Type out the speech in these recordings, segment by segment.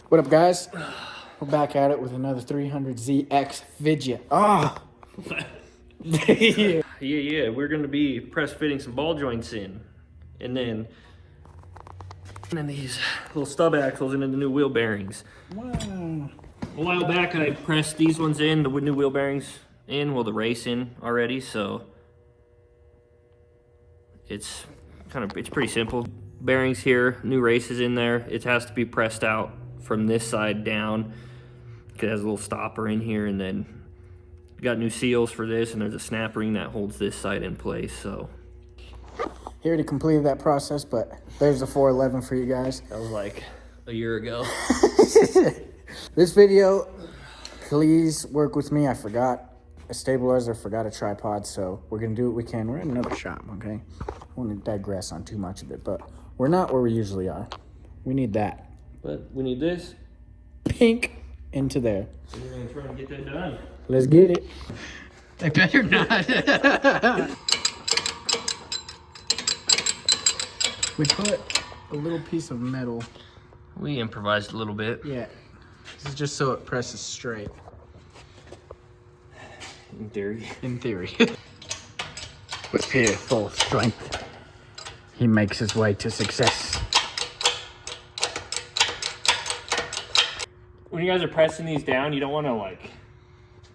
What up, guys? We're back at it with another 300ZX Vidya. Ah! Yeah. We're gonna be press fitting some ball joints in, and then these little stub axles into the new wheel bearings. Wow. A while back, I pressed these ones in, the new wheel bearings in, well, the race in already. So it's pretty simple. Bearings here, new races in there. It has to be pressed out from this side down. It has a little stopper in here, and then got new seals for this, and there's a snap ring that holds this side in place. So He already completed that process, but there's the 411 for you guys. that was like a year ago. This video, please work with me. I forgot a stabilizer, forgot a tripod, so we're gonna do what we can. We're in another shop, okay? I want to digress on too much of it, but we're not where we usually are. We need that But we need this. pink into there. So we're gonna try and get that done. Let's get it. They better not. We put a little piece of metal. We improvised a little bit. Yeah. This is just so it presses straight. In theory. In theory. With fearful strength, he makes his way to success. When you guys are pressing these down, you don't want to like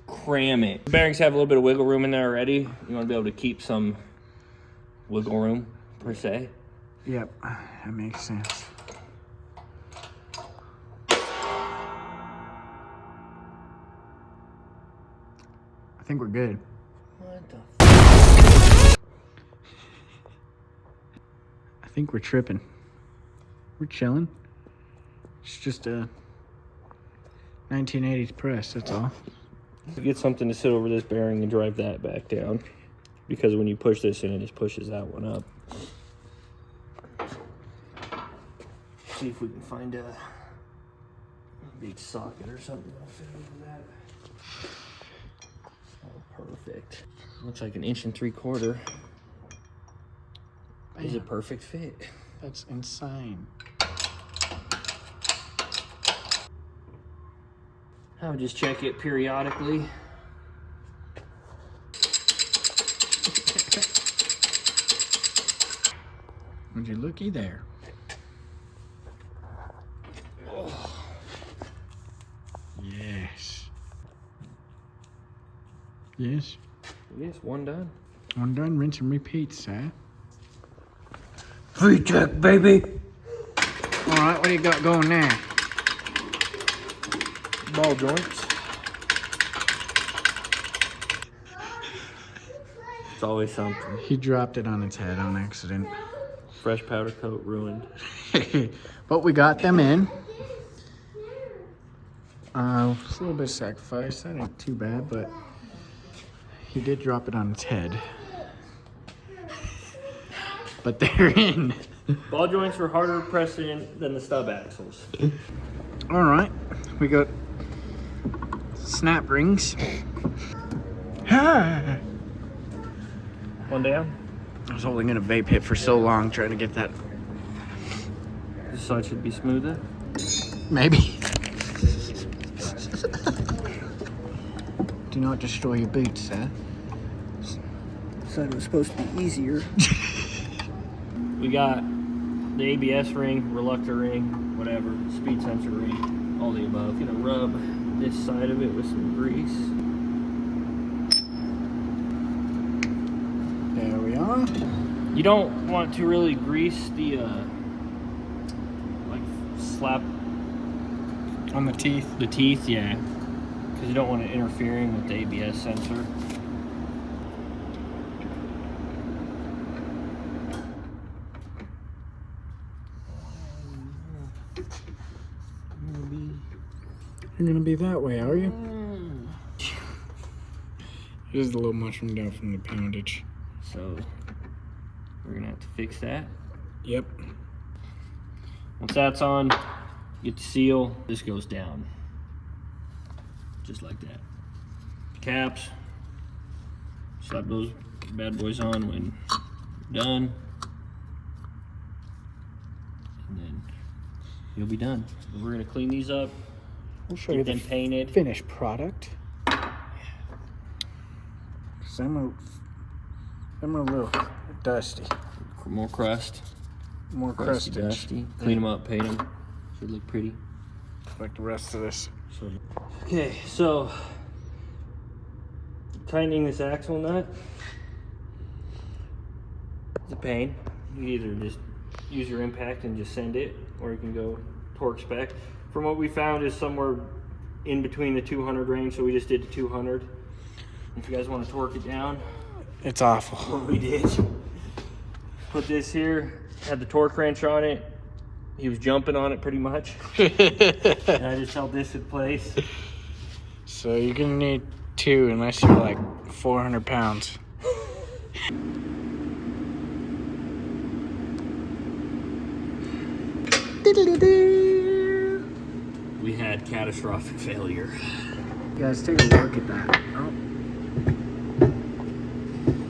cram it. The bearings have a little bit of wiggle room in there already. You want to be able to keep some wiggle room per se. Yep, that makes sense. I think we're good. What the I think we're tripping. We're chilling. It's just a 1980s press, that's all. Get something to sit over this bearing and drive that back down, because when you push this in, it just pushes that one up. See if we can find a big socket or something that'll fit over that. Oh, perfect. Looks like 1 3/4 is a perfect fit. That's insane. I would just check it periodically. Would you looky there? Oh. Yes. Yes. Yes, one done. One done, rinse and repeat, sir. Free check, baby. All right, what do you got going there? Ball joints. It's always something. He dropped it on its head on accident. Fresh powder coat ruined. But we got them in. It's a little bit of sacrifice. That ain't too bad, but he did drop it on its head. But they're in. Ball joints were harder to press in than the stub axles. All right, we got snap rings. One down. I was holding in a vape hit for so long trying to get that. This side should be smoother. Maybe. Do not destroy your boots, sir. Said it was supposed to be easier. We got the ABS ring, reluctor ring, whatever, speed sensor ring, all the above. Gonna rub this side of it with some grease. There we are. You don't want to really grease the like slap On the teeth. the teeth, yeah, because you don't want it interfering with the ABS sensor. You're gonna be that way, are you? It is a little mushroomed out from the poundage. So we're gonna have to fix that. Yep. Once that's on, get the seal. This goes down, just like that. Caps. Slap those bad boys on when you're done, and then you'll be done. We're gonna clean these up, We'll show get you them the painted. finished product. Them a little dusty. More crust. More Crusty, crusted. dusty. Clean them up, paint them. Should look pretty. Like the rest of this. Okay, so tightening this axle nut is a pain. You either just use your impact and just send it, or you can go torque spec. From what we found is somewhere in between the 200 range, so we just did the 200. If you guys want to torque it down, It's awful. what we did, put this here, had the torque wrench on it. He was jumping on it pretty much. And I just held this in place. So you're gonna need 2 unless you're like 400 pounds. We had catastrophic failure. You guys take a look at that.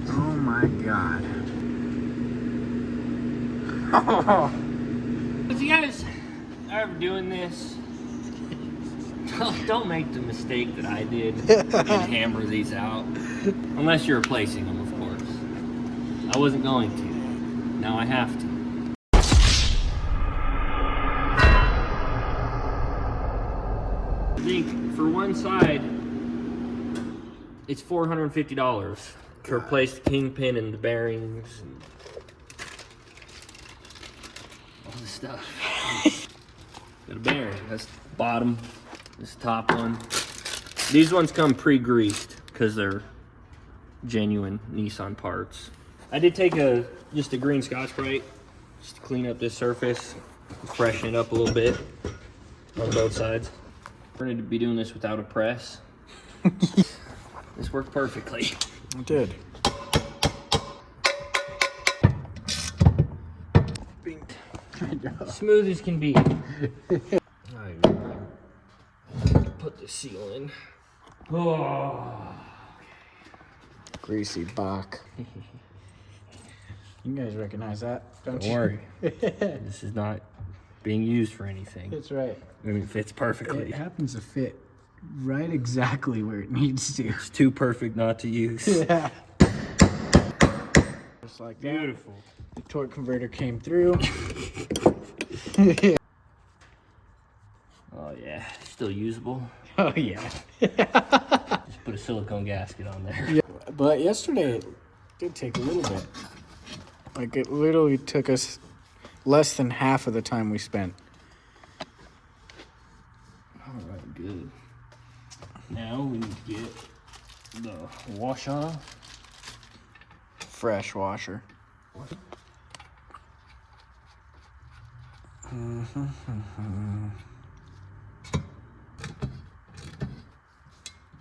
Oh my god. If you guys are ever doing this, don't make the mistake that I did and hammer these out. Unless you're replacing them, of course. I wasn't going to. Now I have to. I think for one side, it's $450 to replace the kingpin and the bearings and all this stuff. Got a bearing. That's the bottom. This top one. These ones come pre-greased because they're genuine Nissan parts. I did take just a green Scotch-Brite just to clean up this surface, freshen it up a little bit on both sides. We're going to be doing this without a press. This worked perfectly. It did. Smooth as can be. Alright, put the seal in. Oh. Greasy Bach. You guys recognize that, don't Don't you? worry. This is not being used for anything. That's right. I mean, it fits perfectly. It happens to fit right exactly where it needs to. It's too perfect not to use. Yeah. Just like that. Beautiful. The torque converter came through. Oh yeah, still usable. Oh yeah. Just put a silicone gasket on there. Yeah. But yesterday it did take a little bit. Like it literally took us less than half of the time we spent. All right, good. Now we need to get the wash off. Fresh washer.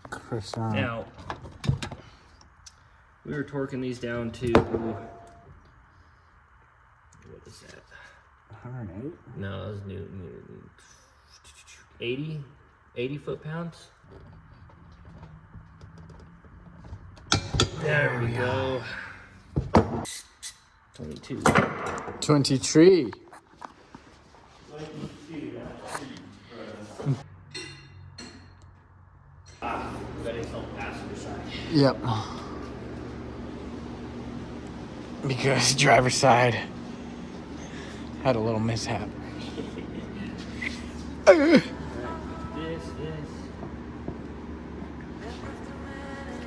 Croissant. Now, we were torquing these down to, what is that? 108? No, that was new 80 foot-pounds. There we go. 22. 23. Yep. Because driver's side had a little mishap. This is.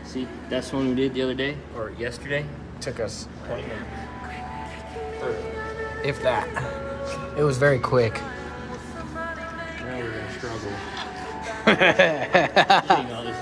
See, that's the one we did the other day, or yesterday. Took us, 20 minutes. if that. It was very quick. Now we're gonna struggle. You know, this.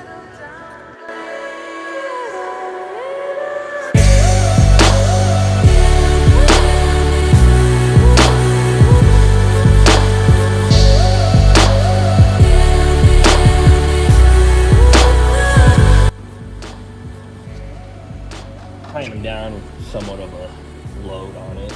Tying them down with somewhat of a load on it.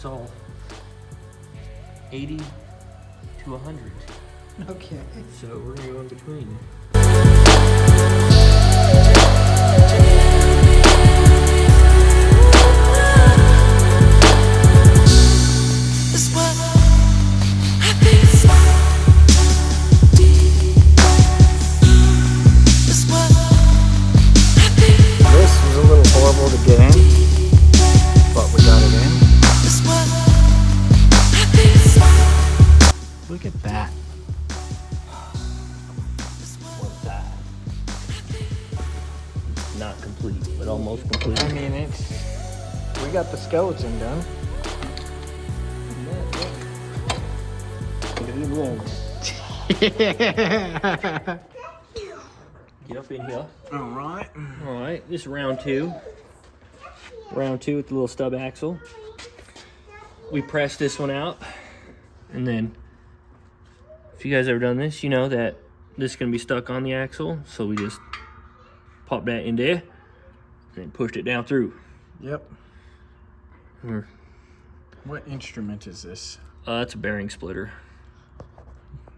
it's all 80 to 100. Okay. So we're gonna go in between. This was a little horrible to get in, but we got it in. Look at that. What's that? Not complete, but almost complete. I mean, we got the skeleton done. Get up in here. All right. All right, this is round two. Round two with the little stub axle. We press this one out, and then if you guys ever done this, you know that this is gonna be stuck on the axle. So we just pop that in there and pushed it down through. Yep. What instrument is this? That's a bearing splitter.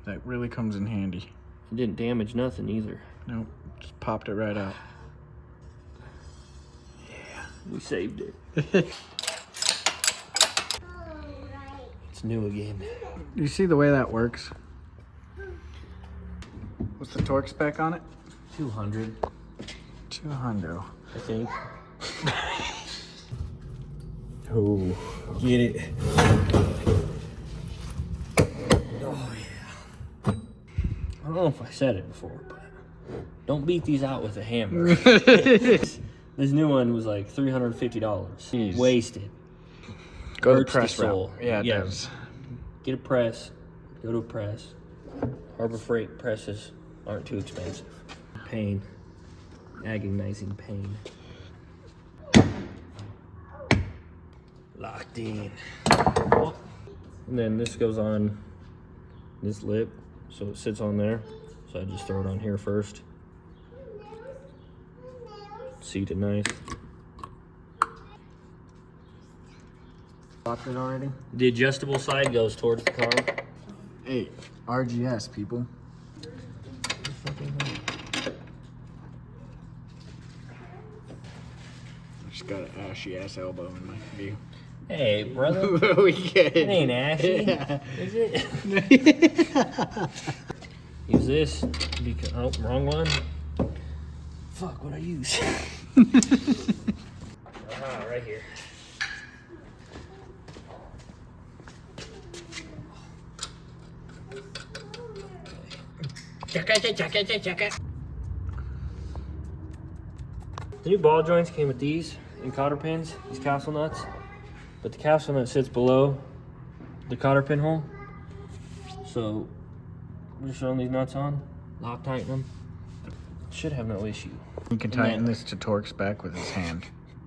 That really comes in handy. It didn't damage nothing either. Nope, just popped it right out. We saved it. It's new again. You see the way that works? What's the torque spec on it? 200, 200. I think. Oh, get it. Oh yeah. I don't know if I said it before, but don't beat these out with a hammer. This new one was like $350. Jeez. Wasted. Go to Hurts the press route. soul. Yeah, it does. Get a press. Go to a press. Harbor Freight presses aren't too expensive. Pain. Agonizing pain. Locked in. And then this goes on this lip, so it sits on there. So I just throw it on here first. Seat it nice. Popped it already? The adjustable side goes towards the car. Hey, RGS people. Just got an ashy ass elbow in my view. Hey, brother. We get It ain't ashy, Yeah. is it? Use this. Because, oh, wrong one. Fuck, what I use? Right here. Check it. The new ball joints came with these and cotter pins, these castle nuts. But the castle nut sits below the cotter pin hole. So we're just throwing these nuts on, lock tighten them. Should have no issue. You can tighten this to torque spec with his hand.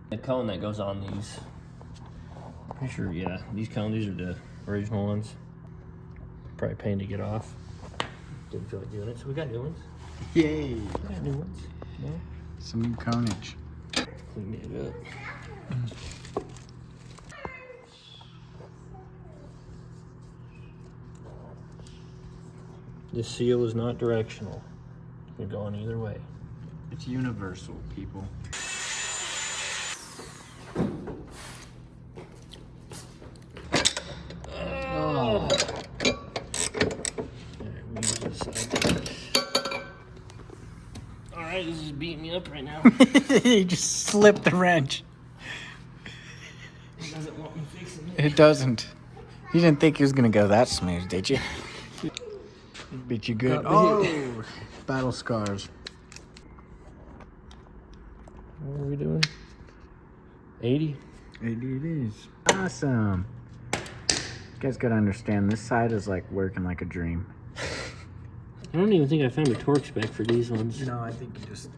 The cone that goes on these, pretty sure, yeah, these are the original ones. Probably a pain to get off. Didn't feel like doing it, so we got new ones. Yay! We got new ones. Yeah. Some new conage. Clean it up. This seal is not directional. It can go on either way. It's universal, people. Oh. Alright, this is beating me up right now. You just slipped the wrench. It doesn't want me fixing it. It doesn't. You didn't think it was gonna go that smooth, did you? Beat you good. Not bad. Oh, battle scars. What are we doing? 80? 80 it is. Awesome. You guys gotta understand, this side is like working like a dream. I don't even think I found a torque spec for these ones. No, I think you just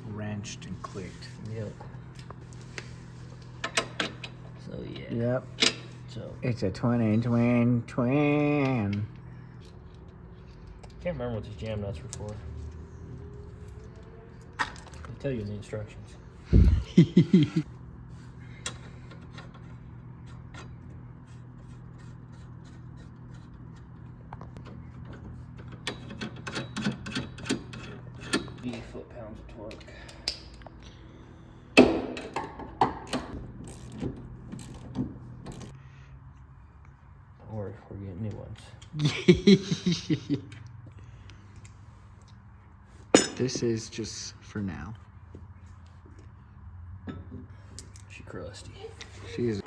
wrenched and clicked. Yep. So yeah. Yep. So It's a twin. can't remember what these jam nuts were for. They tell you in the instructions. foot-pounds of torque. Don't worry, we're getting new ones. This is just for now. She crusty. She is.